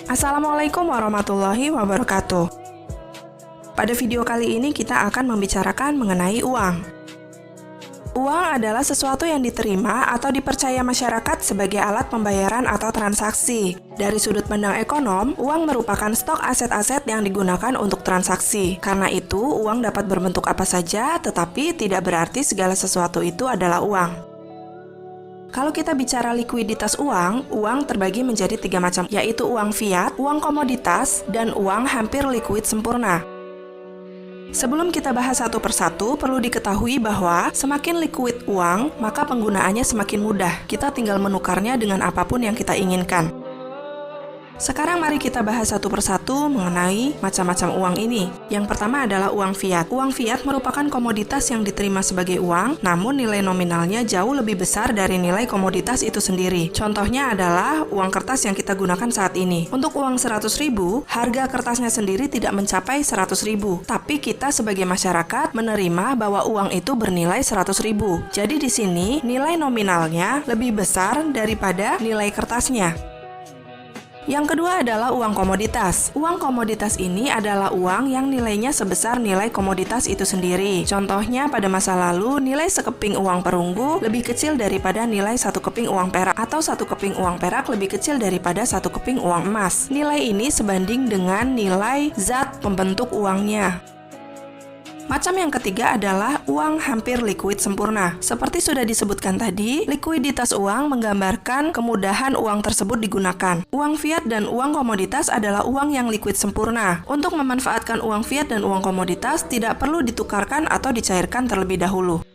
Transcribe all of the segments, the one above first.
Assalamualaikum warahmatullahi wabarakatuh. Pada video kali ini kita akan membicarakan mengenai uang. Uang adalah sesuatu yang diterima atau dipercaya masyarakat sebagai alat pembayaran atau transaksi. Dari sudut pandang ekonom, uang merupakan stok aset-aset yang digunakan untuk transaksi. Karena itu, uang dapat berbentuk apa saja, tetapi tidak berarti segala sesuatu itu adalah uang. Kalau kita bicara likuiditas uang terbagi menjadi 3 macam, yaitu uang fiat, uang komoditas, dan uang hampir likuid sempurna. Sebelum kita bahas satu persatu, perlu diketahui bahwa semakin likuid uang, maka penggunaannya semakin mudah. Kita tinggal menukarnya dengan apapun yang kita inginkan. Sekarang mari kita bahas satu persatu mengenai macam-macam uang ini. Yang pertama adalah uang fiat. Uang fiat merupakan komoditas yang diterima sebagai uang, namun nilai nominalnya jauh lebih besar dari nilai komoditas itu sendiri. Contohnya adalah uang kertas yang kita gunakan saat ini. Untuk uang 100.000, harga kertasnya sendiri tidak mencapai 100.000. Tapi kita sebagai masyarakat menerima bahwa uang itu bernilai 100.000. Jadi di sini nilai nominalnya lebih besar daripada nilai kertasnya. Yang kedua adalah uang komoditas. Uang komoditas ini adalah uang yang nilainya sebesar nilai komoditas itu sendiri. Contohnya pada masa lalu, nilai sekeping uang perunggu lebih kecil daripada nilai 1 keping uang perak, atau 1 keping uang perak lebih kecil daripada 1 keping uang emas. Nilai ini sebanding dengan nilai zat pembentuk uangnya. Macam yang ketiga adalah uang hampir likuid sempurna. Seperti sudah disebutkan tadi, likuiditas uang menggambarkan kemudahan uang tersebut digunakan. Uang fiat dan uang komoditas adalah uang yang likuid sempurna. Untuk memanfaatkan uang fiat dan uang komoditas, tidak perlu ditukarkan atau dicairkan terlebih dahulu.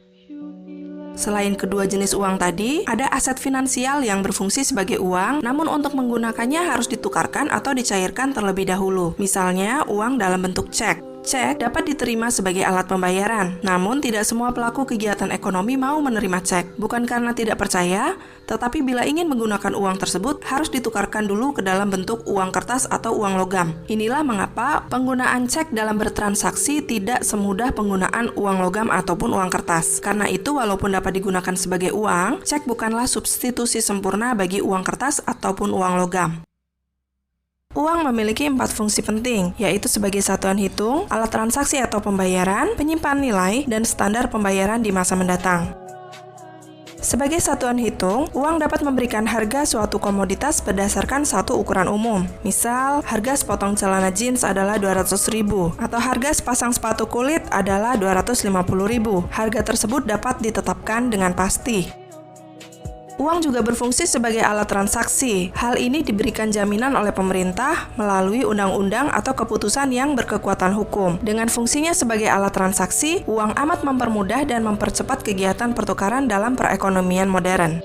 Selain kedua jenis uang tadi, ada aset finansial yang berfungsi sebagai uang, namun untuk menggunakannya harus ditukarkan atau dicairkan terlebih dahulu. Misalnya, uang dalam bentuk cek. Cek dapat diterima sebagai alat pembayaran, namun tidak semua pelaku kegiatan ekonomi mau menerima cek. Bukan karena tidak percaya, tetapi bila ingin menggunakan uang tersebut, harus ditukarkan dulu ke dalam bentuk uang kertas atau uang logam. Inilah mengapa penggunaan cek dalam bertransaksi tidak semudah penggunaan uang logam ataupun uang kertas. Karena itu, walaupun dapat digunakan sebagai uang, cek bukanlah substitusi sempurna bagi uang kertas ataupun uang logam. Uang memiliki 4 fungsi penting, yaitu sebagai satuan hitung, alat transaksi atau pembayaran, penyimpan nilai, dan standar pembayaran di masa mendatang. Sebagai satuan hitung, uang dapat memberikan harga suatu komoditas berdasarkan satu ukuran umum. Misal, harga sepotong celana jeans adalah 200.000, atau harga sepasang sepatu kulit adalah 250.000. Harga tersebut dapat ditetapkan dengan pasti. Uang juga berfungsi sebagai alat transaksi. Hal ini diberikan jaminan oleh pemerintah melalui undang-undang atau keputusan yang berkekuatan hukum. Dengan fungsinya sebagai alat transaksi, uang amat mempermudah dan mempercepat kegiatan pertukaran dalam perekonomian modern.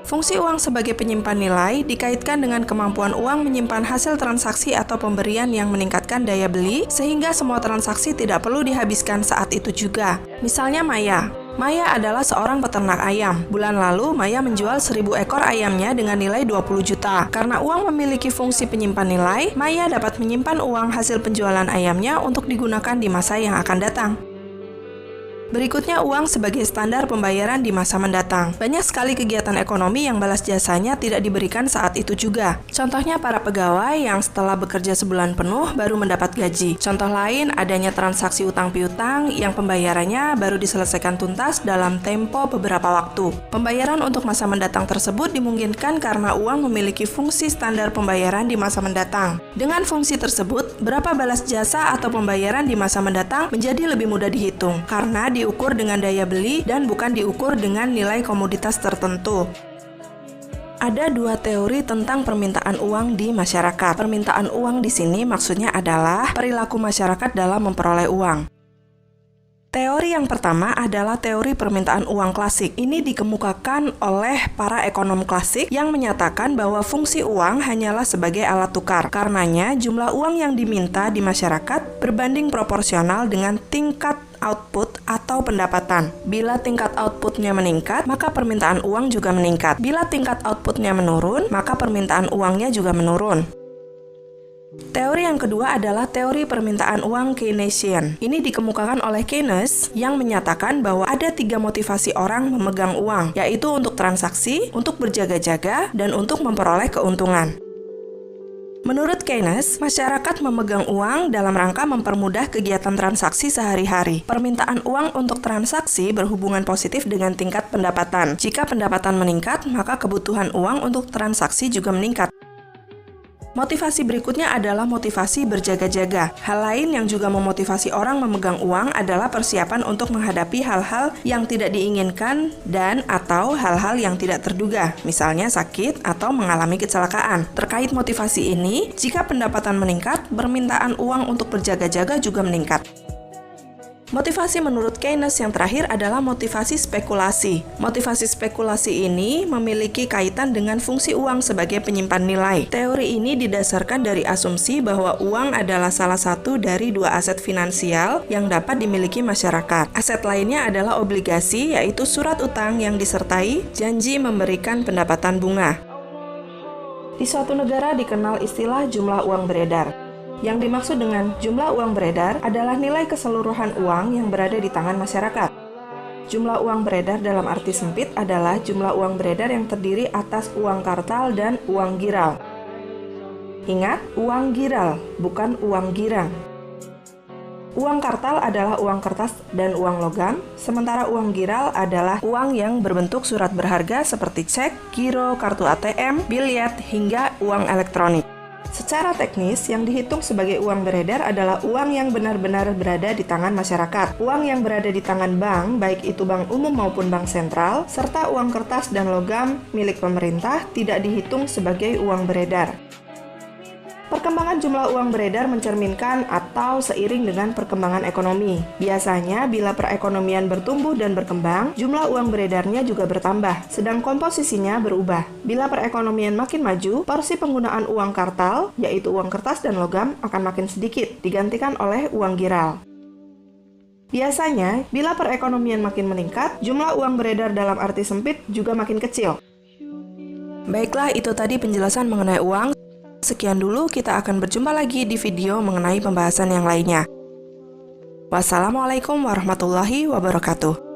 Fungsi uang sebagai penyimpan nilai dikaitkan dengan kemampuan uang menyimpan hasil transaksi atau pemberian yang meningkatkan daya beli, sehingga semua transaksi tidak perlu dihabiskan saat itu juga. Misalnya Maya. Maya adalah seorang peternak ayam. Bulan lalu, Maya menjual 1.000 ekor ayamnya dengan nilai 20 juta. Karena uang memiliki fungsi penyimpan nilai, Maya dapat menyimpan uang hasil penjualan ayamnya untuk digunakan di masa yang akan datang. Berikutnya, uang sebagai standar pembayaran di masa mendatang. Banyak sekali kegiatan ekonomi yang balas jasanya tidak diberikan saat itu juga. Contohnya para pegawai yang setelah bekerja sebulan penuh baru mendapat gaji. Contoh lain, adanya transaksi utang piutang yang pembayarannya baru diselesaikan tuntas dalam tempo beberapa waktu. Pembayaran untuk masa mendatang tersebut dimungkinkan karena uang memiliki fungsi standar pembayaran di masa mendatang. Dengan fungsi tersebut, berapa balas jasa atau pembayaran di masa mendatang menjadi lebih mudah dihitung, karena diukur dengan daya beli dan bukan diukur dengan nilai komoditas tertentu. Ada 2 teori tentang permintaan uang di masyarakat. Permintaan uang di sini maksudnya adalah perilaku masyarakat dalam memperoleh uang. Teori yang pertama adalah teori permintaan uang klasik. Ini dikemukakan oleh para ekonom klasik yang menyatakan bahwa fungsi uang hanyalah sebagai alat tukar. Karenanya, jumlah uang yang diminta di masyarakat berbanding proporsional dengan tingkat output atau pendapatan. Bila tingkat outputnya meningkat, maka permintaan uang juga meningkat. Bila tingkat outputnya menurun, maka permintaan uangnya juga menurun. Teori yang kedua adalah teori permintaan uang Keynesian. Ini dikemukakan oleh Keynes yang menyatakan bahwa ada 3 motivasi orang memegang uang, yaitu untuk transaksi, untuk berjaga-jaga, dan untuk memperoleh keuntungan. Menurut Keynes, masyarakat memegang uang dalam rangka mempermudah kegiatan transaksi sehari-hari. Permintaan uang untuk transaksi berhubungan positif dengan tingkat pendapatan. Jika pendapatan meningkat, maka kebutuhan uang untuk transaksi juga meningkat. Motivasi berikutnya adalah motivasi berjaga-jaga. Hal lain yang juga memotivasi orang memegang uang adalah persiapan untuk menghadapi hal-hal yang tidak diinginkan dan atau hal-hal yang tidak terduga, misalnya sakit atau mengalami kecelakaan. Terkait motivasi ini, jika pendapatan meningkat, permintaan uang untuk berjaga-jaga juga meningkat. Motivasi menurut Keynes yang terakhir adalah motivasi spekulasi. Motivasi spekulasi ini memiliki kaitan dengan fungsi uang sebagai penyimpan nilai. Teori ini didasarkan dari asumsi bahwa uang adalah salah satu dari 2 aset finansial yang dapat dimiliki masyarakat. Aset lainnya adalah obligasi, yaitu surat utang yang disertai janji memberikan pendapatan bunga. Di suatu negara dikenal istilah jumlah uang beredar. Yang dimaksud dengan jumlah uang beredar adalah nilai keseluruhan uang yang berada di tangan masyarakat. Jumlah uang beredar dalam arti sempit adalah jumlah uang beredar yang terdiri atas uang kartal dan uang giral. Ingat, uang giral, bukan uang girang. Uang kartal adalah uang kertas dan uang logam, sementara uang giral adalah uang yang berbentuk surat berharga seperti cek, giro, kartu ATM, biliet, hingga uang elektronik. Secara teknis, yang dihitung sebagai uang beredar adalah uang yang benar-benar berada di tangan masyarakat. Uang yang berada di tangan bank, baik itu bank umum maupun bank sentral, serta uang kertas dan logam milik pemerintah tidak dihitung sebagai uang beredar. Perkembangan jumlah uang beredar mencerminkan atau seiring dengan perkembangan ekonomi. Biasanya, bila perekonomian bertumbuh dan berkembang, jumlah uang beredarnya juga bertambah, sedang komposisinya berubah. Bila perekonomian makin maju, porsi penggunaan uang kartal, yaitu uang kertas dan logam, akan makin sedikit, digantikan oleh uang giral. Biasanya, bila perekonomian makin meningkat, jumlah uang beredar dalam arti sempit juga makin kecil. Baiklah, itu tadi penjelasan mengenai uang. Sekian dulu, kita akan berjumpa lagi di video mengenai pembahasan yang lainnya. Wassalamualaikum warahmatullahi wabarakatuh.